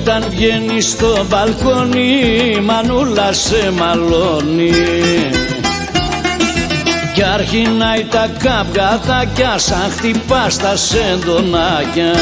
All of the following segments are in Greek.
όταν βγαίνει στο μπαλκόνι μανούλα σε μαλώνει κι αρχινάει τα καυγαδάκια σαν χτυπά στα σεντονάκια.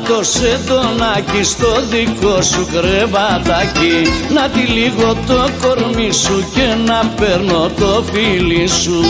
Το σεντονάκι στο δικό σου κρεβατάκι, να τυλίγω το κορμί σου και να παίρνω το φίλι σου.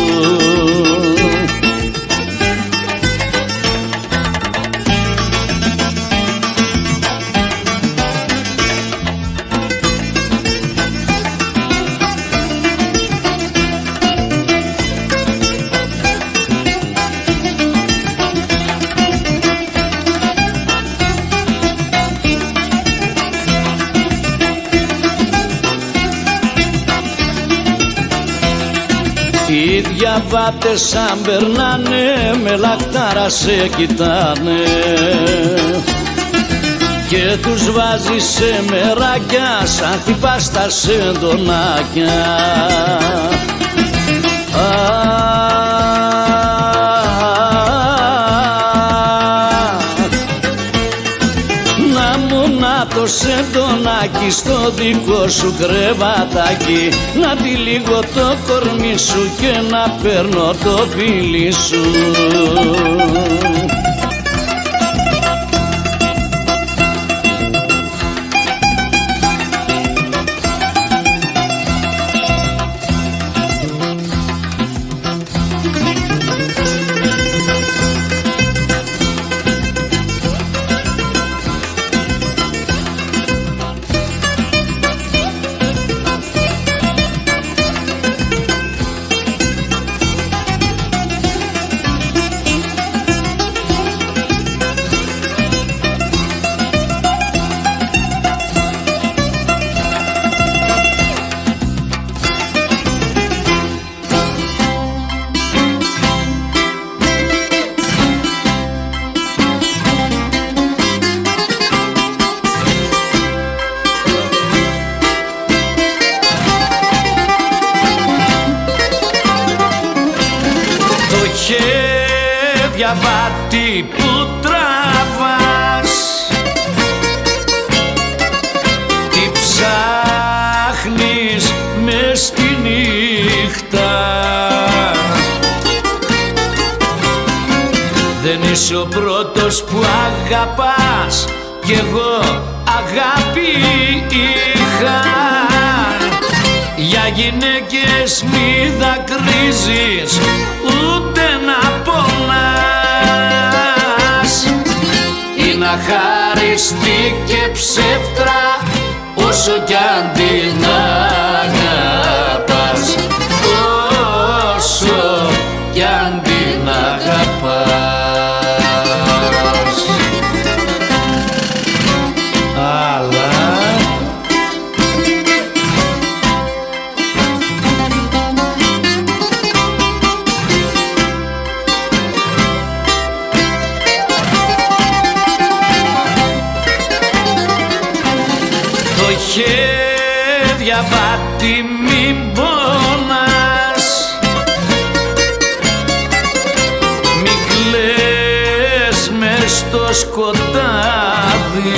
Οι διαβάτες σαν περνάνε με λαχτάρα σε κοιτάνε και τους βάζει σε μεράκια σαν χτυπάς στα σεντονάκια. Το σεντονάκι στο δικό σου κρεβατάκι, να τυλίγω το κορμί σου και να παίρνω το φίλι σου. Διαβάτη που τραβάς, τι ψάχνεις μες στη νύχτα, δεν είσαι ο πρώτος που αγαπάς κι εγώ αγάπη είχα. Για γυναίκες μη δακρύζεις ούτε να πονάς, είναι αχάριστη και ψεύτρα όσο κι αν την αγαπάς, όσο κι αν την αγαπάς. Διαβάτη μην πονάς, μη κλαις μες στο σκοτάδι,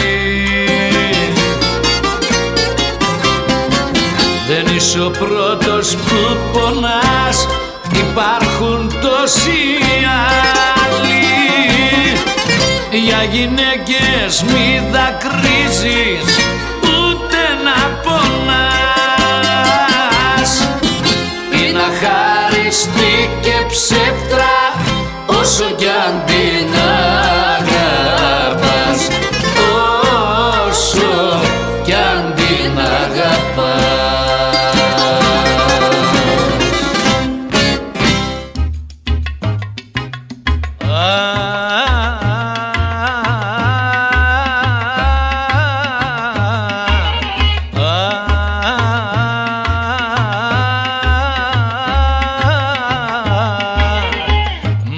δεν είσαι ο πρώτος που πονάς, υπάρχουν τόσοι άλλοι. Για γυναίκες μη δακρύζεις ούτε να πονάς, είναι αχάριστη και ψεύτρα όσο κι αν την αγαπάς, όσο κι αν την αγαπάς.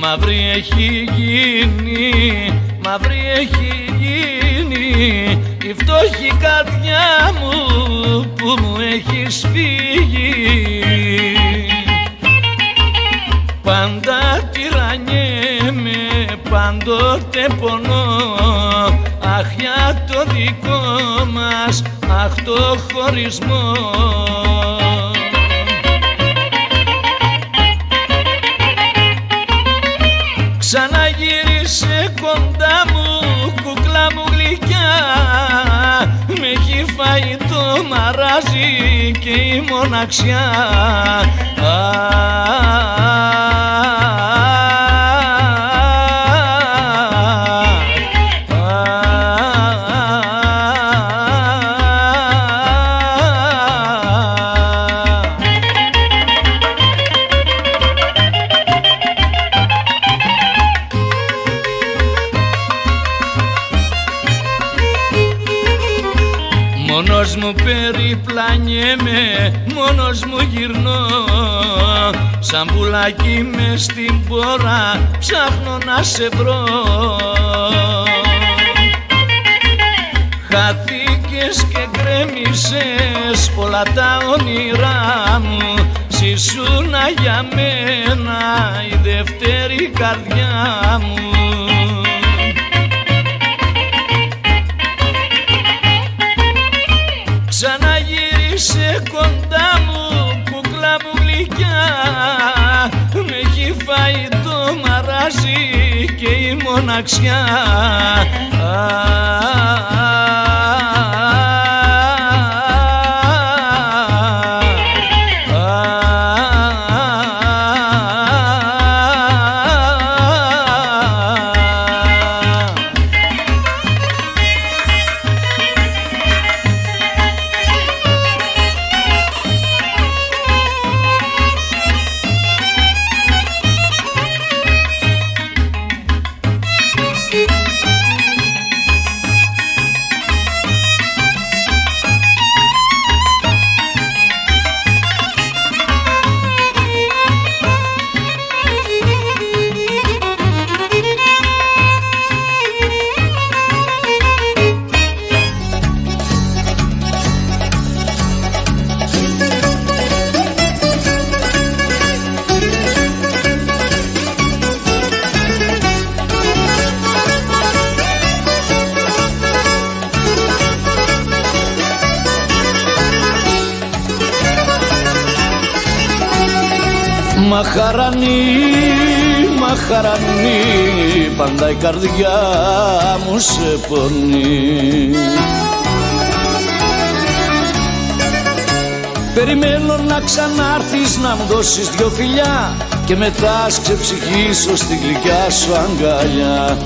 Μαύρη έχει γίνει η τη φτώχη καρδιά μου που μου έχεις φύγει. Πάντα τυραννιέμαι, πάντοτε πονώ, αχ για το δικό μας, αχ το χωρισμό. Ξαναγύρισε κοντά μου, κούκλα μου γλυκιά, με έχει φάει το μαράζι και η μοναξιά. Μόνος μου περιπλανιέμαι, μόνος μου γυρνώ, σαν πουλάκι μες στην πόρα ψάχνω να σε βρω. Χάθηκες και γκρέμισες όλα τα όνειρά μου, ζήσουνα για μένα η δεύτερη καρδιά μου. Ξαναγύρισε κοντά μου, κούκλα μου γλυκιά, με έχει φάει το μαράζι και η μοναξιά. Μαχαρανή, μαχαρανή, πάντα η καρδιά μου σε πονεί. Περιμένω να ξανάρθεις να μου δώσεις δυο φιλιά και μετά ας ξεψυχήσω στη γλυκιά σου αγκαλιά.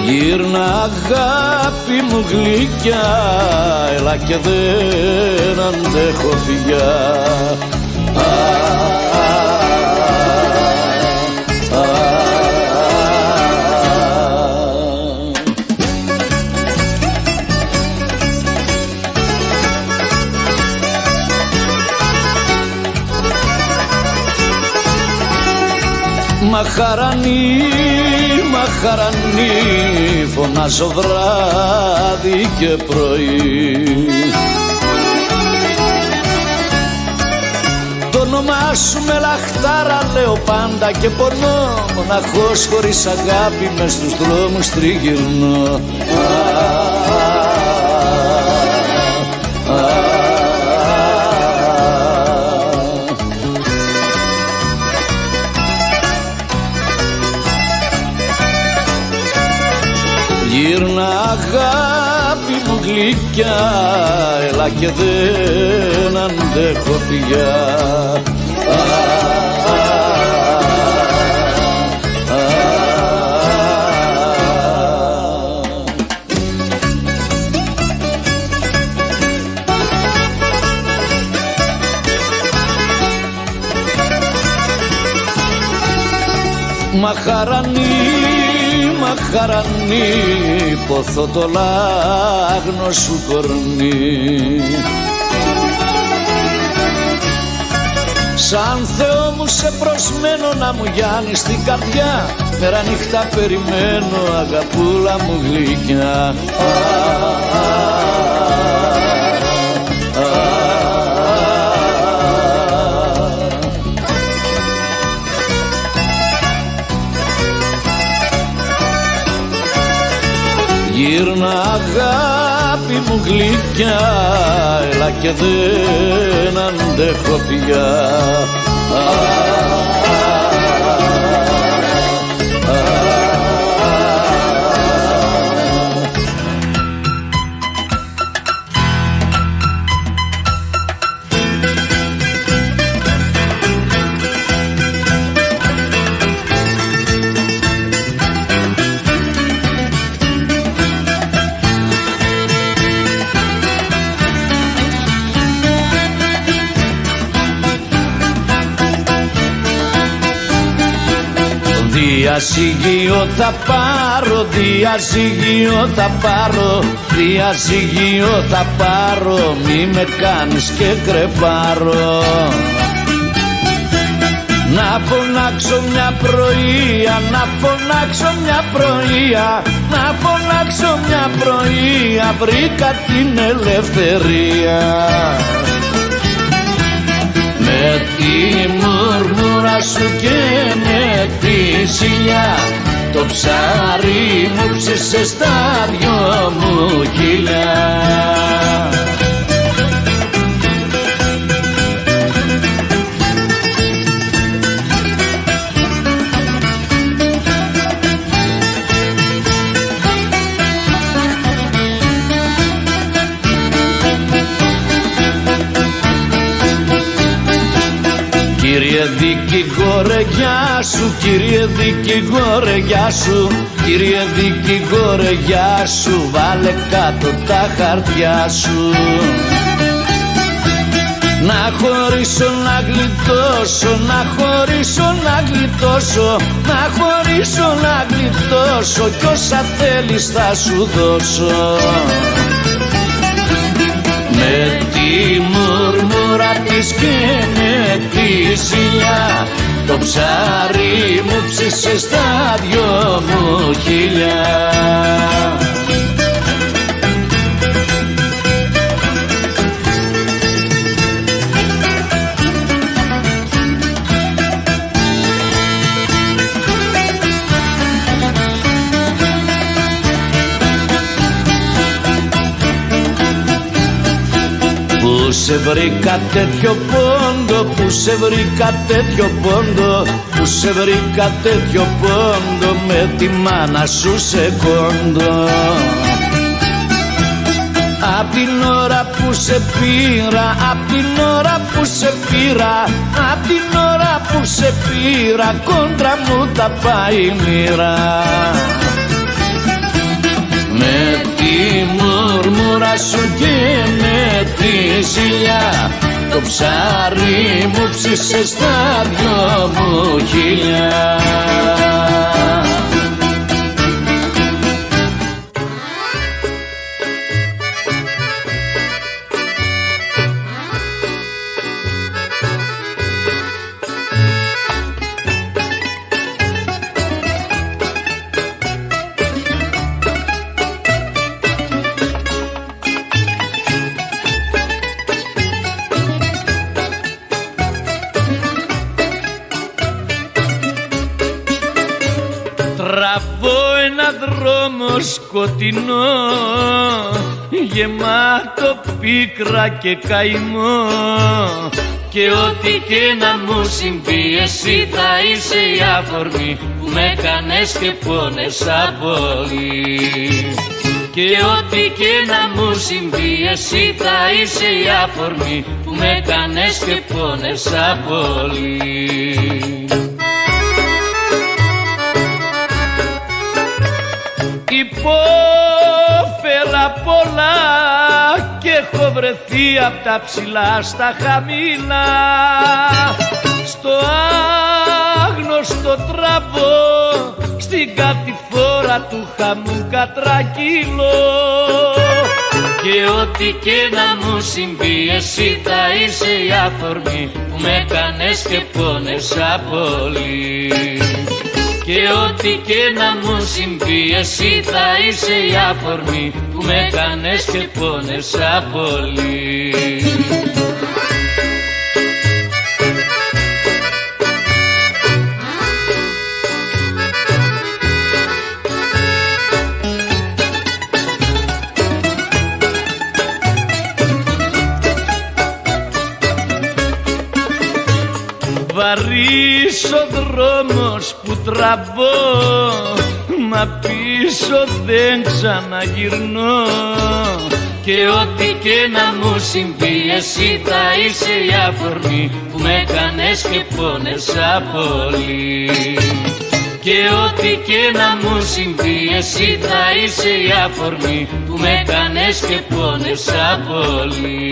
Γύρνα αγάπη μου γλυκιά, έλα και δεν αντέχω φιλιά. Μαχαρανή, μαχαρανή, φωνάζω βράδυ και πρωί. Το όνομά σου με λαχτάρα λέω πάντα και πονώ, μοναχός χωρίς αγάπη μες στους δρόμους τριγυρνώ. Γύρνα αγάπη μου γλυκιά, έλα και δεν αντέχω πια. Μαχαρανή, μαχαρανή, ποθώ το λάγνο σου κορμί. Σαν Θεό μου σε προσμένω να μου γιάνεις την καρδιά, μέρα νύχτα περιμένω αγαπούλα μου γλυκιά. Γύρνα αγάπη μου γλυκιά, έλα και δεν αντέχω πια. Διαζύγιο θα πάρω, διαζύγιο θα πάρω, διαζύγιο θα πάρω, μη με κάνεις και κρεπάρω. Να φωνάξω μια πρωία, να φωνάξω μια πρωία, να φωνάξω μια πρωία, βρήκα την ελευθερία. Με τη μουρμούρα σου και με τη ζηλιά, το ψάρι μου ψήσε στα δυο μου χείλια. Κύριε δικηγόρε γεια σου, κύριε δικηγόρε γεια σου, κύριε δικηγόρε γεια σου, βάλε κάτω τα χαρτιά σου. Να χωρίσω να γλιτώσω, να χωρίσω να γλιτώσω, να χωρίσω να γλιτώσω, κι όσα θέλεις θα σου δώσω. Με τη μουρμούρα της και με τη ζηλιά, το ψάρι μου ψήσε στα δυο μου χείλια. Πού σε βρήκα τέτοιο πόντο, πού σε βρήκα τέτοιο πόντο, πού σε βρήκα τέτοιο πόντο, με τη μάνα σου σε κόντο. Απ' την ώρα που σε πήρα, απ' την ώρα που σε πήρα, απ' την ώρα που σε πήρα, κόντρα μου τα πάει η μοίρα. Με τη μουρμούρα σου και με τη ζηλιά, το ψάρι μου ψήσε στα δυο μου χείλια. Τραβώ ένα δρόμο σκοτεινό, γεμάτο πίκρα και καημό, και ό,τι και να μου συμβεί εσύ θα είσαι η αφορμή που με κάνες και πόνεσα πολύ. Και ό,τι και να μου συμβεί εσύ θα είσαι η αφορμή που με κάνες και πόνεσα πολύ. Υπόφερα πολλά και έχω βρεθεί απ' τα ψηλά στα χαμηλά, στο άγνωστο τραβώ, στην κατηφόρα του χαμού κατρακύλω. Και ό,τι και να μου συμβεί εσύ θα είσαι η αφορμή που με κάνες και πόνεσα πολύ. Και ό,τι και να μου συμβεί εσύ θα είσαι η αφορμή που με κάνες και πόνεσα πολύ. Βαρύς ο δρόμος που τραβώ, μα πίσω δεν ξαναγυρνώ. Και ό,τι και να μου συμβεί εσύ θα είσαι η αφορμή που με κάνες και πόνεσα πολύ. Και ό,τι και να μου συμβεί εσύ θα είσαι η αφορμή που με κάνες και πόνεσα πολύ.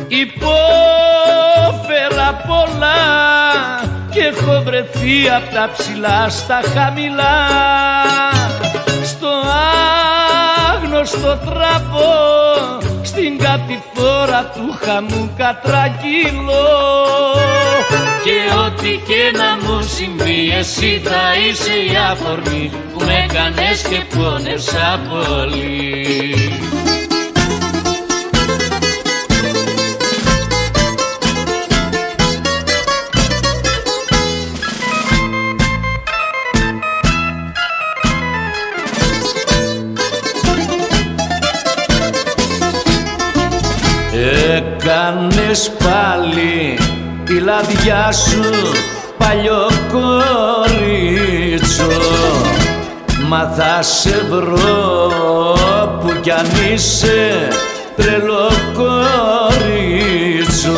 Υπόφερα πολλά και έχω βρεθεί απ' τα ψηλά στα χαμηλά. Στο άγνωστο τραβώ, στην κατηφόρα του χαμού κατρακύλω. Και ό,τι και να μου συμβεί εσύ θα είσαι η αφορμή που με κάνες και πόνεσα πολύ. Έκανες πάλι τη λαδιά σου παλιό κορίτσο, μα θα σε βρω που κι αν είσαι τρελό κορίτσο.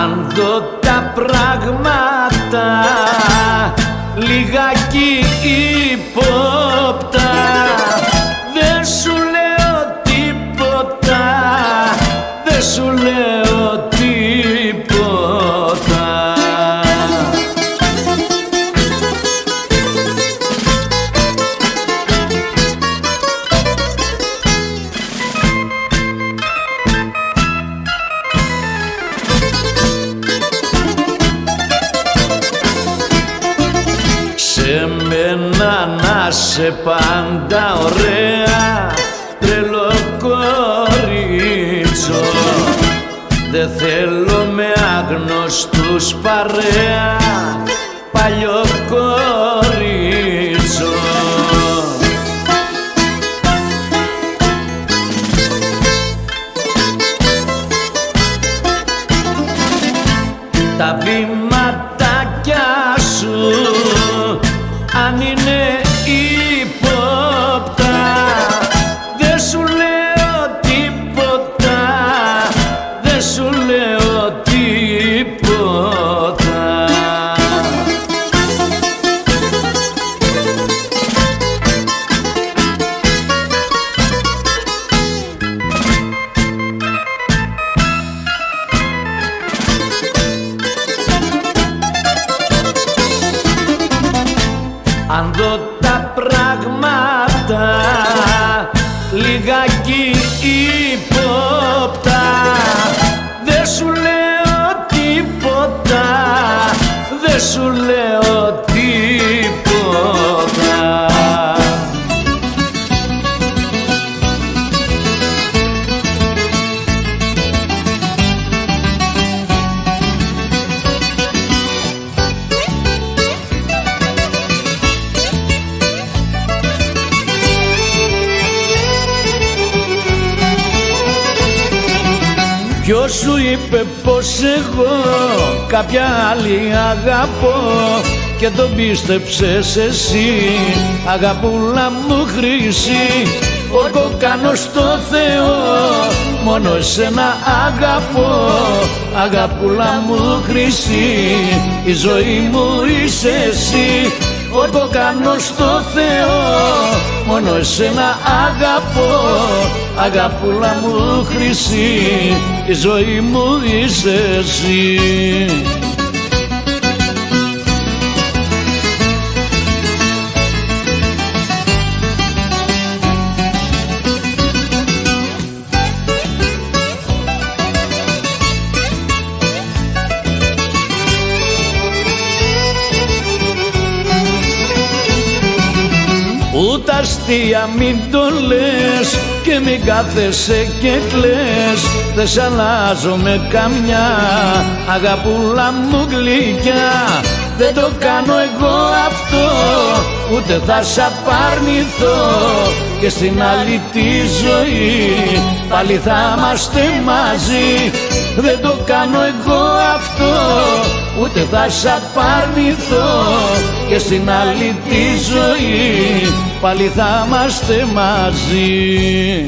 Αν δω τα πράγματα λιγάκι ύποπτα, δεν σου λέω τίποτα, δεν σου λέω τίποτα. Σε μένα να σε πάντα ωραία, τρελό κορίτσο. Δεν θέλω με άγνωστους παρέα, παλιό κορίτσο. Τα βήματάκια σου αν είναι ύποπτα, δεν σου λέω τίποτα, δεν σου λέω τίποτα. Αν δω τα πράγματα λιγάκι ύποπτα, δεν σου λέω τίποτα, δεν σου λέω τίποτα. Ποιος σου είπε πως εγώ κάποια άλλη αγαπώ και τον πίστεψες εσύ, αγαπούλα μου χρυσή. Εγώ κάνω στο Θεό, μόνο εσένα αγαπώ, αγαπούλα μου χρυσή. Η ζωή μου είσαι εσύ, πόρτο κάνω στο Θεό, μόνο εσένα αγαπώ. Αγαπούλα μου χρυσή, η ζωή μου είσαι εσύ. Ούτε αστεία μην το λες και μην κάθεσαι και κλαις. Δεν σ' αλλάζω με καμιά, αγαπούλα μου γλυκιά. Δεν το κάνω εγώ αυτό, ούτε θα σ' απαρνηθώ. Και στην άλλη τη ζωή πάλι θα είμαστε μαζί. Δεν το κάνω εγώ αυτό, ούτε θα σ' απαρνηθώ. Και στην άλλη τη ζωή πάλι θα είμαστε μαζί.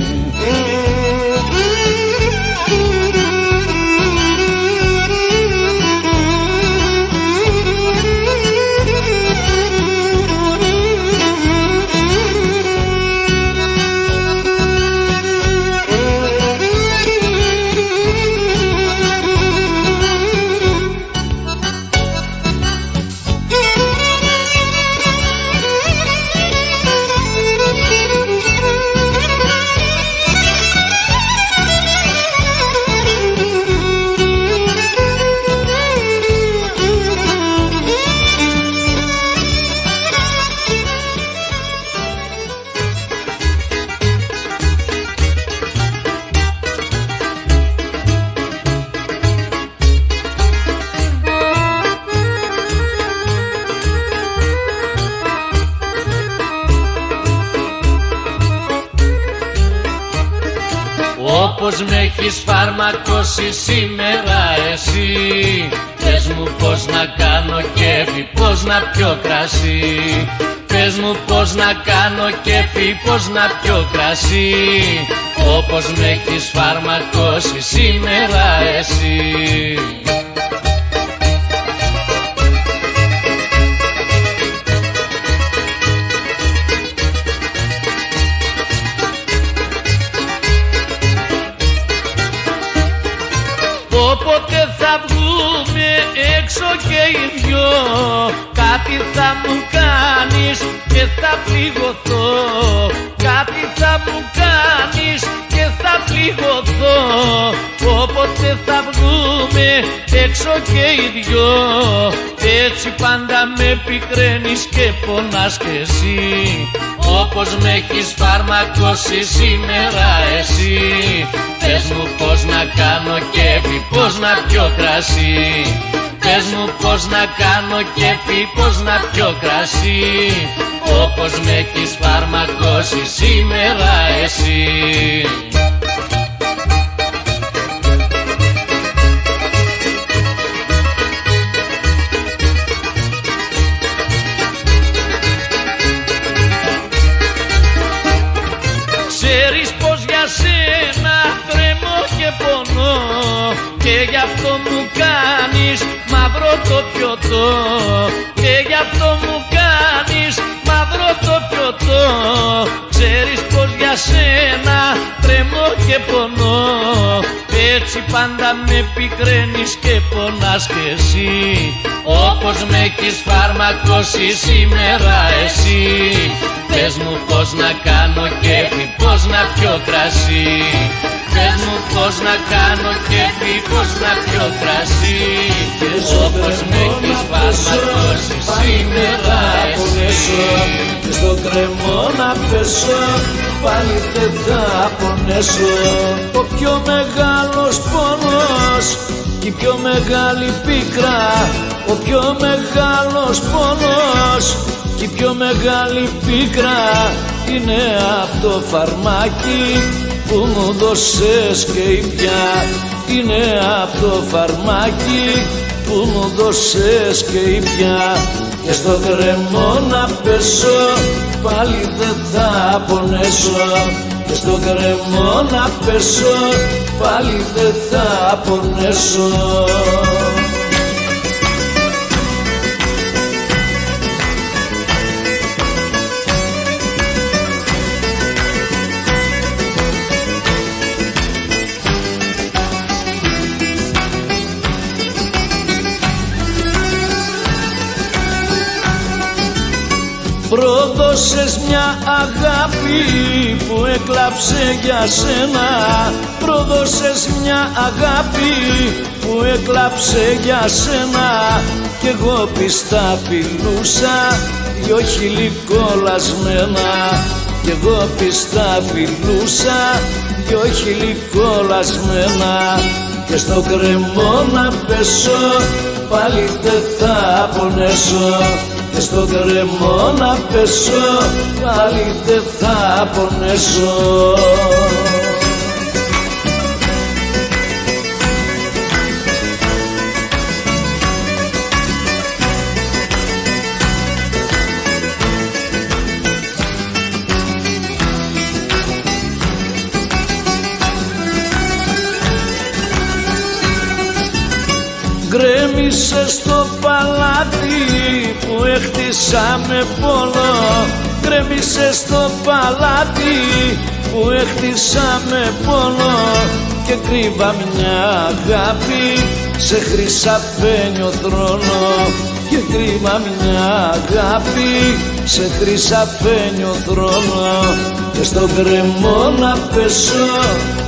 Όπως με έχεις φαρμακώσει σήμερα εσύ, πες μου πως να κάνω κέφι, πως να πιω κρασί. Πες μου πως να κάνω κέφι, πως να πιω κρασί. Όπως με έχεις φαρμακώσει σήμερα εσύ. Όποτε θα βγούμε έξω και οι δυο, κάτι θα μου κάνεις και θα πληγωθώ. Κάτι θα μου κάνεις και θα πληγωθώ. Όποτε θα βγούμε έξω και οι δυο, έτσι πάντα με πικραίνεις και πονάς κι εσύ. Όπως με έχεις φαρμακώσει σήμερα εσύ, πες μου πως να κάνω κέφι, πως να πιω κρασί. Πες μου πως να κάνω κέφι, πως να πιω κρασί. Όπως με έχεις φαρμακώσει σήμερα εσύ. Ξέρεις πως για σένα τρέμω και πονώ, και γι' αυτό μου κάνεις μαύρο το πιωτό. Και γι' αυτό μου κάνεις μαύρο το πιωτό. Ξέρεις πως για σένα τρέμω και πονώ, έτσι πάντα με πικραίνεις και πονάς κι εσύ. Όπως με έχεις φαρμακώσει σήμερα εσύ, πες μου πως να κάνω κέφι, πως να πιω κρασί. Πες μου πως να κάνω κέφι, πως να πιω κρασί. Όπως με έχεις φαρμακώσει σήμερα εσύ. Και στο κρεμό να πέσω, πάλι δεν θα πονέσω. Ο πιο μεγάλος πόνος και η πιο μεγάλη πίκρα, ο πιο μεγάλος πόνος και η πιο μεγάλη πίκρα είναι απ' το φαρμάκι που μου δώσες και η πια. Είναι απ' το φαρμάκι που μου δώσες και η πια. Και στο κρεμό να πέσω, πάλι δεν θα πονέσω. Και στο κρεμό να πέσω, πάλι δεν θα πονέσω. Πρόδωσες μια αγάπη που έκλαψε για σένα. Πρόδωσες μια αγάπη που έκλαψε για σένα. Κι εγώ πιστά φιλούσα δυο χείλη κολλασμένα. Κι εγώ πιστά φιλούσα δυο χείλη κολλασμένα. Και στο κρεμό να πέσω πάλι δεν θα πονέσω. Και στο κρεμό να πέσω πάλι δεν θα πονέσω. Γκρέμισε στο παλάτι που έχτισα με πόνο. Γκρέμισε στο παλάτι που έχτισα με πόνο. Και κρύβα μια αγάπη σε χρυσαφένιο θρόνο. Και κρύβα μια αγάπη σε χρυσαφένιο θρόνο. Και στο γκρεμό να πέσω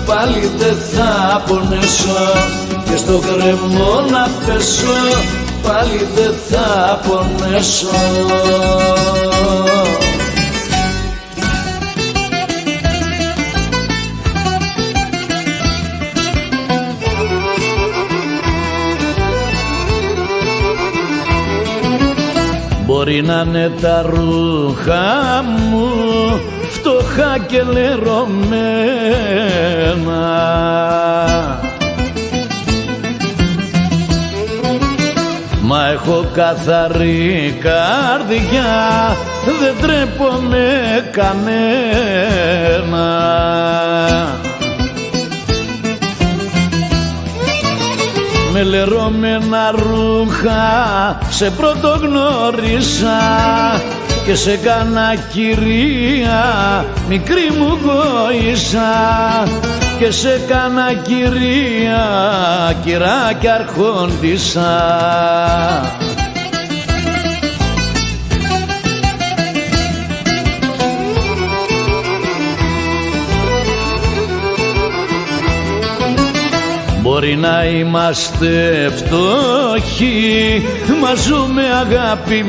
πάλι δεν θα πονέσω. Και στο γκρεμό να πέσω πάλι δεν θα πονέσω. Μπορεί να είναι τα ρούχα μου φτωχά και λερωμένα, μα έχω καθαρή καρδιά, δεν τρέπομαι κανένα. Με λερωμένα ρούχα σε πρωτογνώρισα και σε κάνα κυρία μικρή μου γόησα. Και σε κάνα κυρία κυράκια αρχόντισα. Μπορεί να είμαστε φτωχοί, μα ζούμε αγαπημένοι.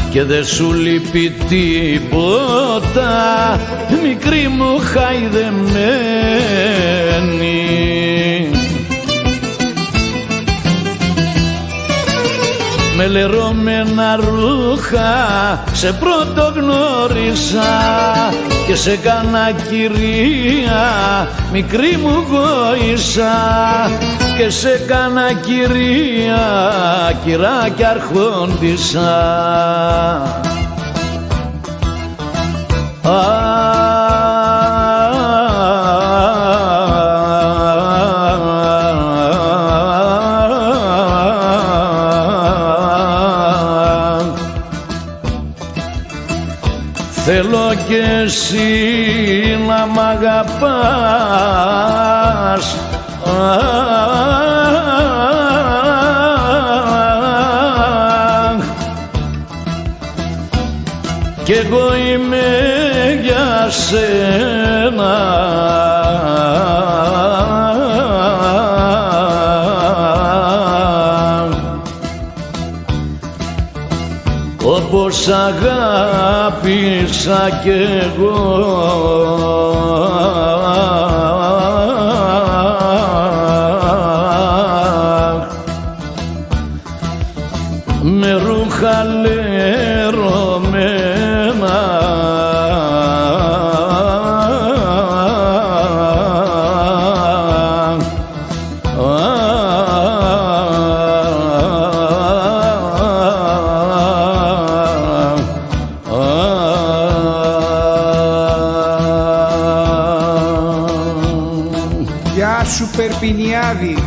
Και δε σου λείπει τίποτα, μικρή μου χαϊδεμένη. Με λερωμένα ρούχα σε πρωτογνώρισα και σε κάνα κυρία μικρή μου γόησα. Και σε κάνα κυρία κυράκια αρχόντισα. Θέλω κι εσύ να μ' αγαπάς, κι εγώ είμαι για σένα. Όπως αγάπησα κι εγώ, με ρούχα λερωμένα. Γεια σου Περπινιάδη.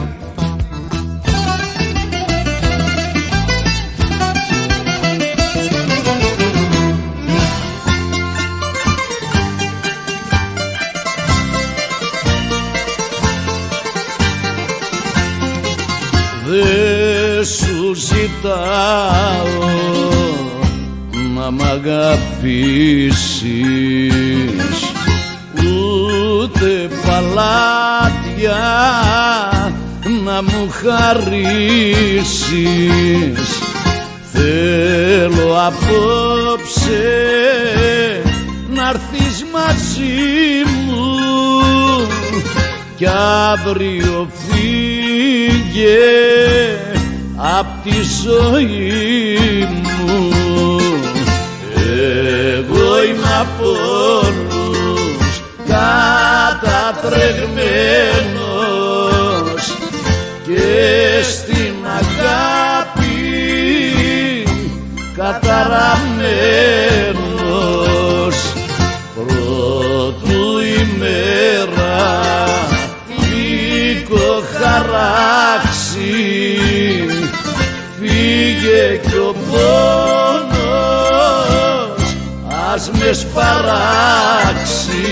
ζητάω να μ' αγαπήσεις, ούτε παλάτια να μου χαρίσεις. Θέλω απόψε να'ρθείς μαζί μου κι αύριο φύγε απ' τη ζωή μου. Εγώ είμαι απ' όλους κατατρεγμένος και στην αγάπη καταραμένος. Πρώτου ημέρα λίγο χαράξει, φύγε κι ο πόνος ας με σπαράξει.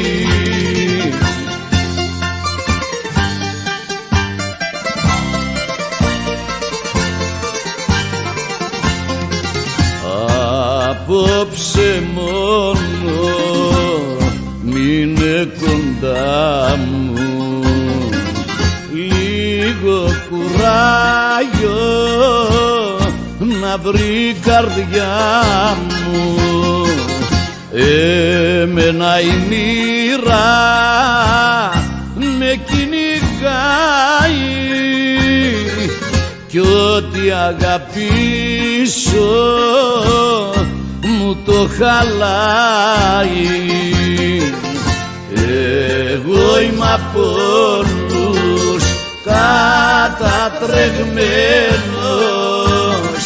Απόψε μόνο μείνε κοντά μου, λίγο κουράγιο να βρει η καρδιά μου. Εμένα η μοίρα με κυνηγάει κι ό,τι αγαπήσω μου το χαλάει. Εγώ είμαι απ' όλους κατατρεγμένος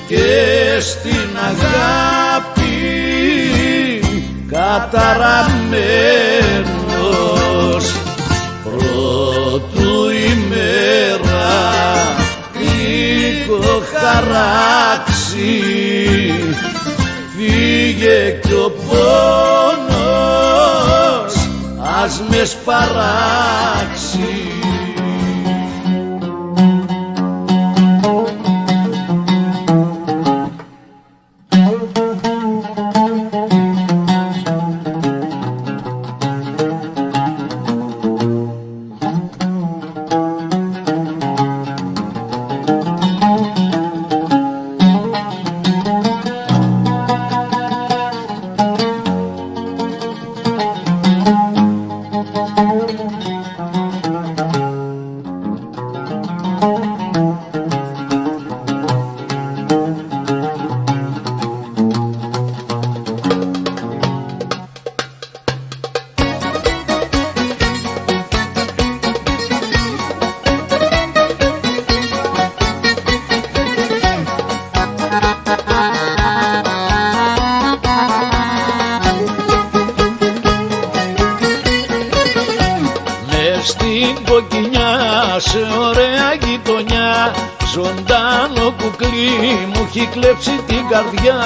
και στην αγάπη καταραμένος. Πρώτου ημέρα λίγο χαράξει, φύγε κι ο πόνος ας με σπαράξει. Στην κοκκινιά σε ωραία γειτονιά, ζωντανό κουκλί μου έχει κλέψει την καρδιά.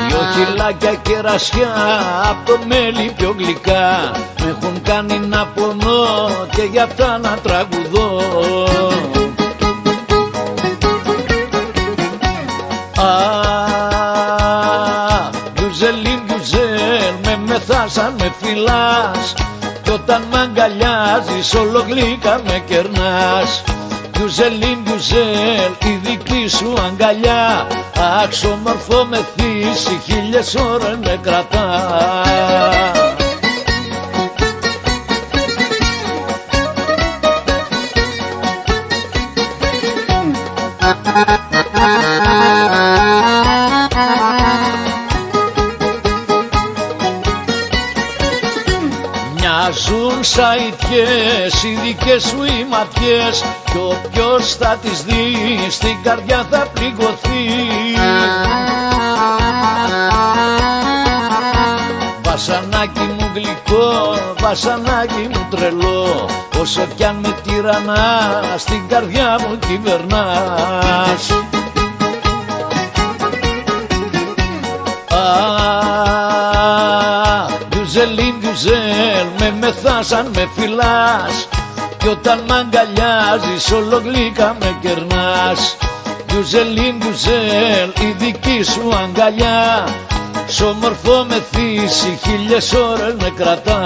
Δυο χυλάκια κερασιά απ' το μέλι πιο γλυκά με έχουν κάνει να πονώ και για αυτά να τραγουδώ. Σαν με φυλάς κι όταν μ' αγκαλιάζεις όλο γλύκα με κερνάς. Γιουζελίν, γιουζέλ, η δική σου αγκαλιά, αχ όμορφο μεθύσι, χίλιες ώρες με κρατά. Μοιάζουν σαϊτιές οι δικές σου οι ματιές κι όποιος θα τις δει στην καρδιά θα πληγωθεί. Βασανάκι μου γλυκό, βασανάκι μου τρελό, όσο κι αν με τυραννάς στην καρδιά μου κυβερνάς. Γιουζελίν, γιουζέλ, με μεθάς αν με φυλάς κι όταν μ' αγκαλιάζεις όλο γλύκα με κερνάς. Ντουζελίν ντουζέλ η δική σου αγκαλιά, σ' όμορφο μεθύσι χίλιες ώρες με κρατά.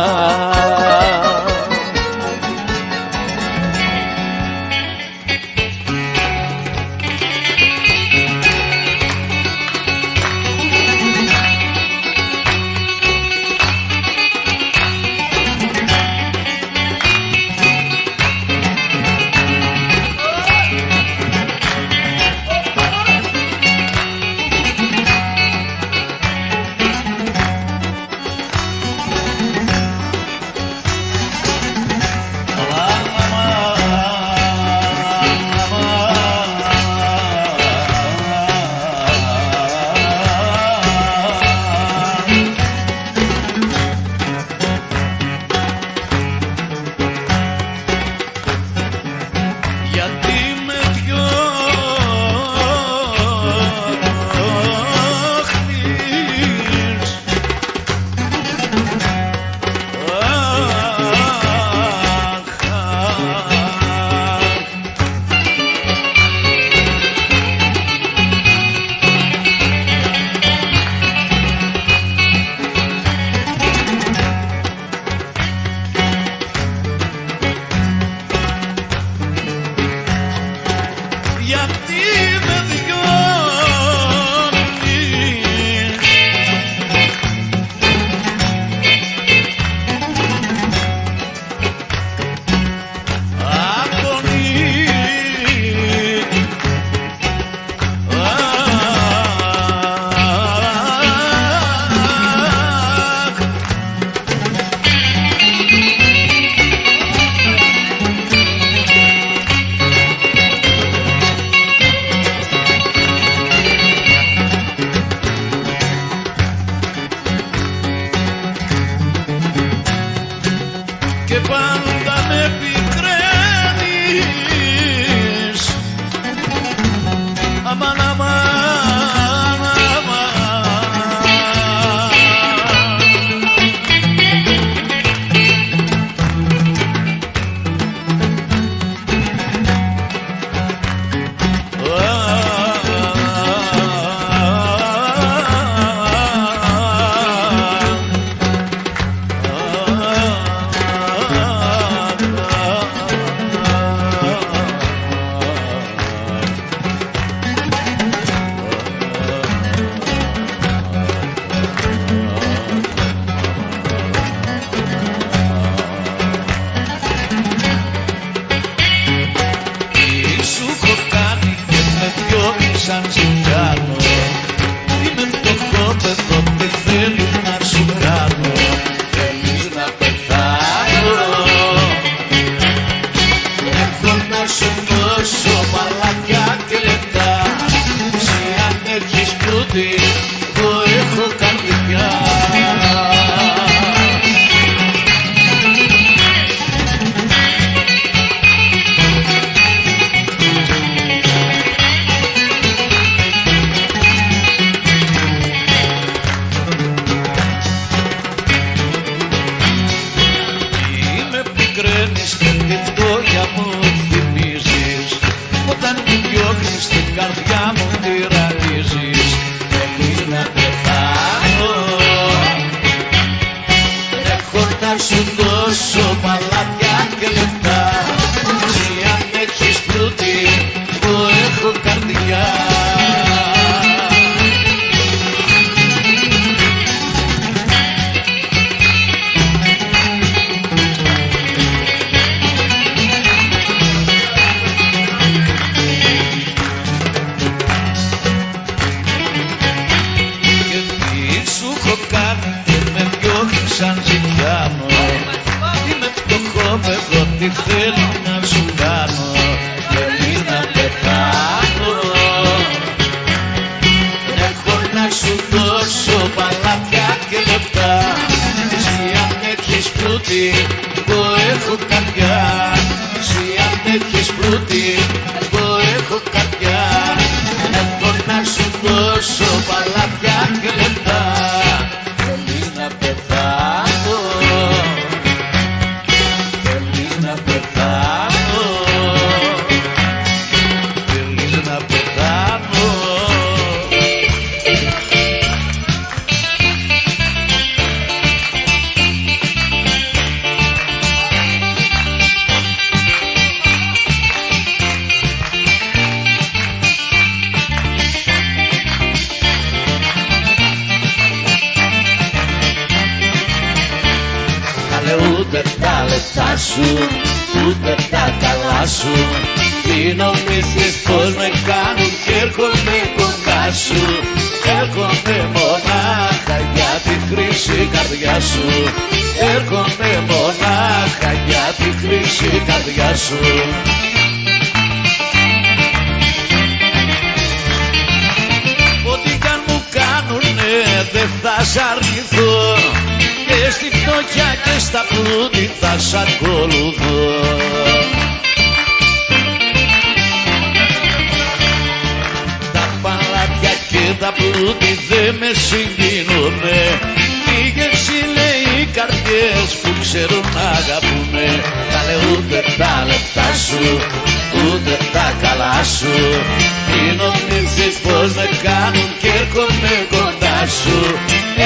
Και πάντα με πικραίνεις, αμάν αμάν αμάν. Σαν ζητάνω, είμαι φτωχό παιδό και θέλω να σου κάνω. Θέλεις να πεθάνω, έχω να σου δώσω μαλακιά και λεπτά. Εσύ αν έχεις πλούτη, εγώ έχω καρδιά. Και τη φτώχεια μου θυμίζεις, όταν την διώχνεις την καρδιά μου τη ραλίζεις. Θέλεις να πεθάνω, έχω να σου δώσω παλάτια και λεφτά. Εσύ αν έχεις πλούτη, εγώ έχω καρδιά. Σαν ζητιάνο, είμαι φτωχό παιδό, τι θέλω να σου κάνω. Θέλεις να πεθάνω, έχω να σου δώσω παλάτια και λεπτά. Εσύ αν έχεις πλούτη, εγώ έχω καρδιά. Εσύ αν έχεις πλούτη, εγώ έχω καρδιά. Έχω να σου δώσω παλάτια και λεπτά. Θέλεις να πεθάνω, θέλεις να πεθάνω. λεφτά σου, ούτε τα καλά σου. Τι νομίζεις πως με κάνουν κι έρχομαι κοντά σου. Έρχομαι μονάχα για τη χρυσή καρδιά σου. Έρχομαι μονάχα για τη χρυσή καρδιά σου. Ό,τι κι αν μου κάνουνε δεν θα σ' αρνηθώ. Και στη φτώχεια και στα πλούτη θα σ' ακολουθώ. Τα παλάτια και τα πλούτη δεν με συγκίνουνε. Πήγες λέει οι καρδιές που ξέρουν να αγαπουνε. Κάλε ούτε τα λεφτά σου, ούτε τα καλά σου. Τι νομίζεις πως με κάνουν κι έρχομαι κοντά σου.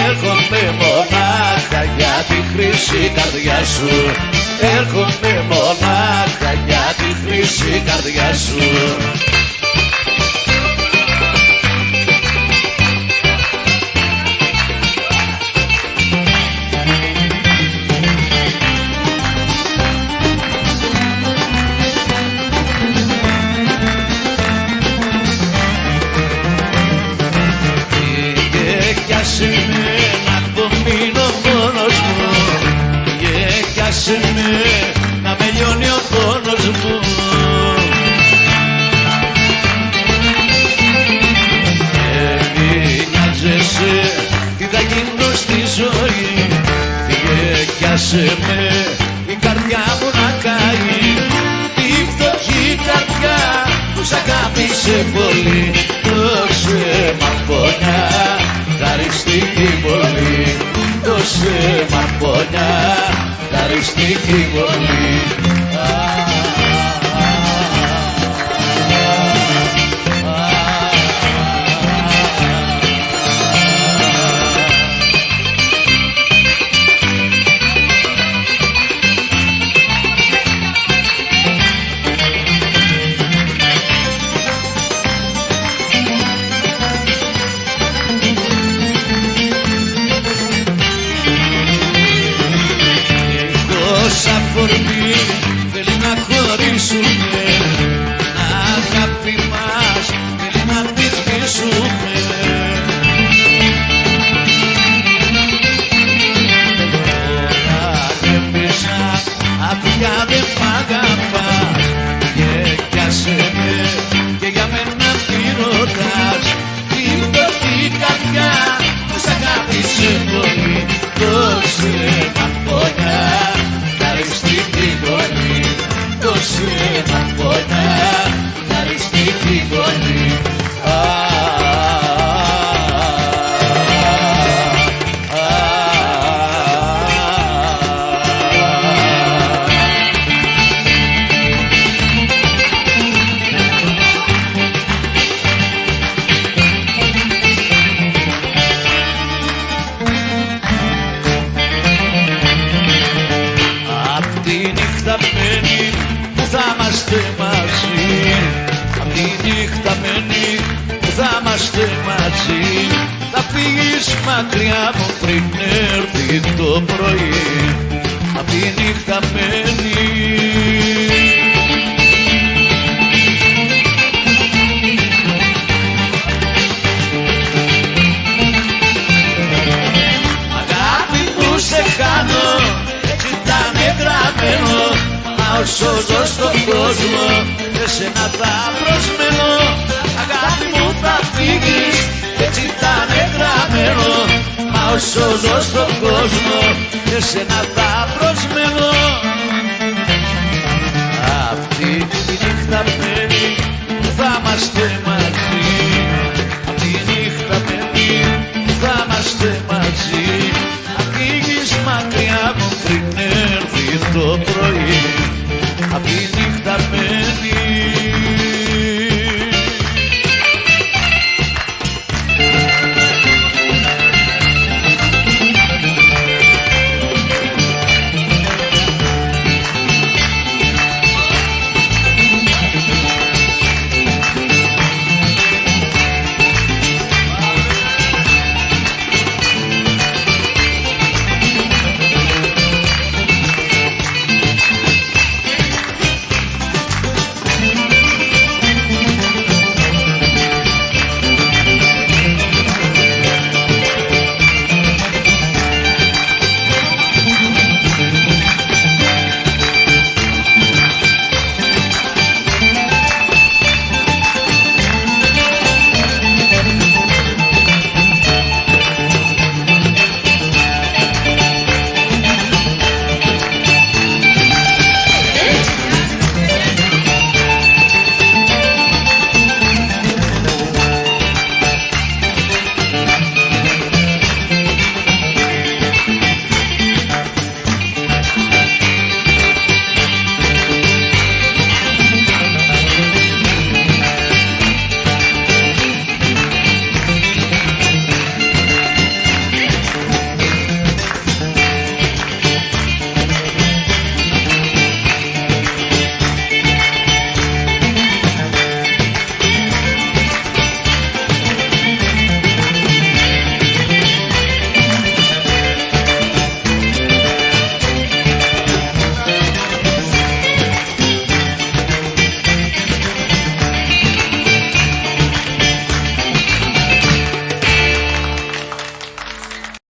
Έρχομαι μονάχα για τη χρυσή καρδιά σου. Έρχομαι μονάχα για τη χρυσή καρδιά σου. Να απομείνω μόνος μου. Και πιάσε με να με λιώνει ο πόνος μου. Και μη νοιάζεσαι τι θα γίνω στη ζωή. Και πιάσε με η καρδιά μου να καεί. Τη φτωχή καρδιά που σ' αγάπησε πολύ. Δώσε μαρπονιά, χαριστική πολύ. Δώσε μαρπονιά, χαριστική πολύ. Αφορμή θέλει να χωρίσουμε. Αγάπη μας θέλει να τη σβήσουμε. Όλα έπαιζα, πια δεν μ' αγαπάς. Και πιάσε με και για μένα τι ρωτάς. Τη φτωχή καρδιά που σ' αγάπησε πολύ. Δώσε μαρπονιά, χαριστική γονή. Δώσε μαρπονιά, χαριστική γονή. Που θα είμαστε μαζί. Απ' τη νύχτα μένει που θα είμαστε μαζί. Θα φύγεις μακριά μου πριν έρθει το πρωί. Απ' τη νύχτα μένει. Αγάπη που σε χάνω έτσι ήταν γραμμένο. Όσο ζω στον κόσμο εσένα θα προσμένω. Αγάπη μου θα φύγεις έτσι ήταν γραμμένο. Μα όσο ζω στον κόσμο εσένα θα προσμένω. Αυτή τη νύχτα μένει που θα είμαστε